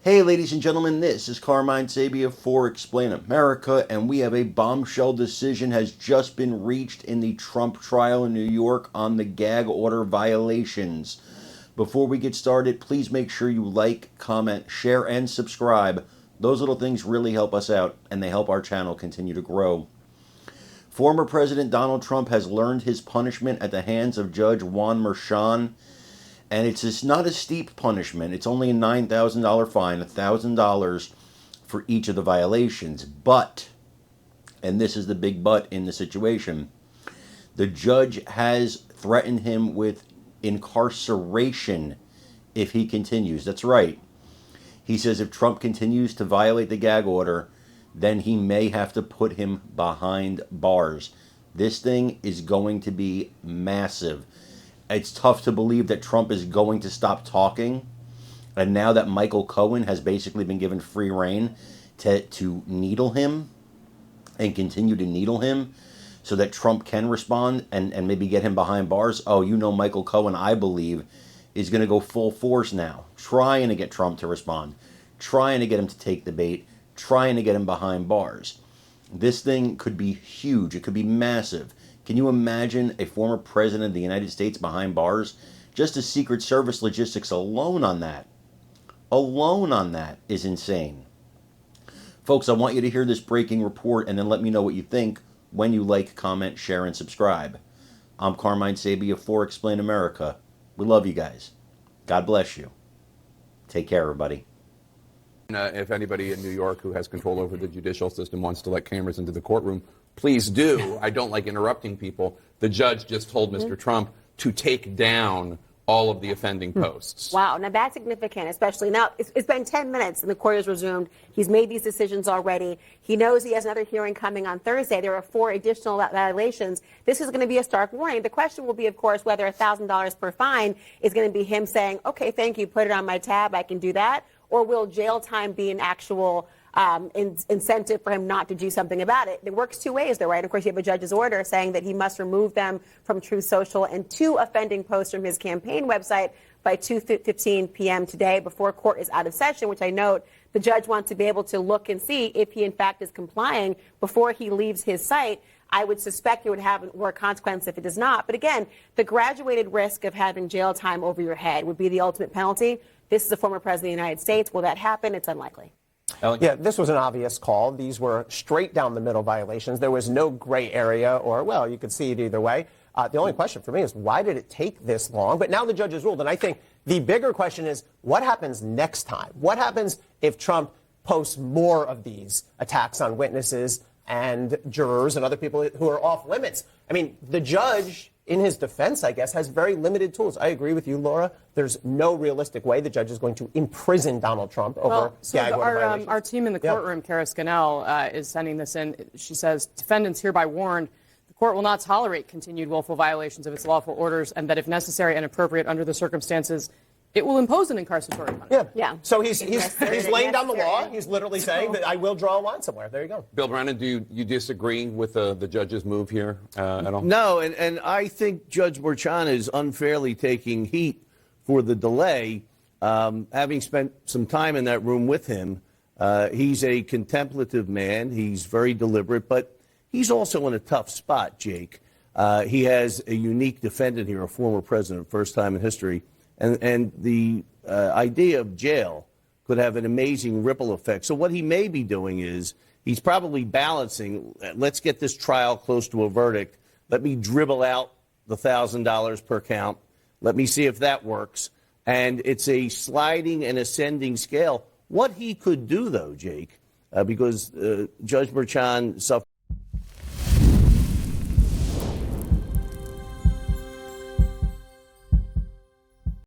Hey, ladies and gentlemen, this is Carmine Sabia for Explain America, and we have a bombshell decision has just been reached in the Trump trial in New York on the gag order violations. Before we get started, please make sure you like, comment, share, and subscribe. Those little things really help us out, and they help our channel continue to grow. Former President Donald Trump has learned his punishment at the hands of Judge Juan Merchan. And it's not a steep punishment. It's only a $9,000 fine, $1,000 for each of the violations. But, and this is the big but in the situation, the judge has threatened him with incarceration if he continues. That's right. He says if Trump continues to violate the gag order, then he may have to put him behind bars. This thing is going to be massive. It's tough to believe that Trump is going to stop talking. And now that Michael Cohen has basically been given free rein to needle him and continue to needle him so that Trump can respond and maybe get him behind bars. Oh, you know, Michael Cohen, I believe, is going to go full force now, trying to get Trump to respond, trying to get him to take the bait, trying to get him behind bars. This thing could be huge. It could be massive. Can you imagine a former president of the United States behind bars? Just the Secret Service logistics alone on that is insane. Folks, I want you to hear this breaking report and then let me know what you think when you like, comment, share, and subscribe. I'm Carmine Sabia for Explain America. We love you guys. God bless you. Take care, everybody. If anybody in New York who has control over the judicial system wants to let cameras into the courtroom, please do. I don't like interrupting people. The judge just told Mr. Trump to take down all of the offending posts. Wow. Now that's significant, especially now. It's been 10 minutes and the court has resumed. He's made these decisions already. He knows he has another hearing coming on Thursday. There are 4 additional violations. This is going to be a stark warning. The question will be, of course, whether $1,000 per fine is going to be him saying, okay, thank you, put it on my tab, I can do that. Or will jail time be an actual incentive for him not to do something about it? It works 2 ways, though, right? Of course, you have a judge's order saying that he must remove them from Truth Social and 2 offending posts from his campaign website by 2:15 p.m. today before court is out of session, which I note the judge wants to be able to look and see if he, in fact, is complying before he leaves his site. I would suspect it would have more consequence if it does not. But again, the graduated risk of having jail time over your head would be the ultimate penalty. This is a former president of the United States. Will that happen? It's unlikely. Yeah, this was an obvious call. These were straight down the middle violations. There was no gray area or, well, you could see it either way. The only question for me is why did it take this long? But now the judge has ruled. And I think the bigger question is what happens next time? What happens if Trump posts more of these attacks on witnesses and jurors and other people who are off limits? I mean, the judge, in his defense, I guess, has very limited tools. I agree with you, Laura. There's no realistic way the judge is going to imprison Donald Trump over gag order violations. Our team in the courtroom, Kara Scannell, is sending this in. She says, defendants hereby warned the court will not tolerate continued willful violations of its lawful orders and that if necessary and appropriate under the circumstances, it will impose an incarceratory punishment. Yeah. So he's laying down the law. He's literally saying that I will draw a line somewhere. There you go. Bill Brennan, do you disagree with the judge's move here at all? No, and I think Judge Merchan is unfairly taking heat for the delay. Having spent some time in that room with him, he's a contemplative man. He's very deliberate, but he's also in a tough spot, Jake. He has a unique defendant here, a former president, first time in history. And the idea of jail could have an amazing ripple effect. So what he may be doing is he's probably balancing, let's get this trial close to a verdict. Let me dribble out the $1,000 per count. Let me see if that works. And it's a sliding and ascending scale. What he could do, though, Jake, because Judge Merchan suffered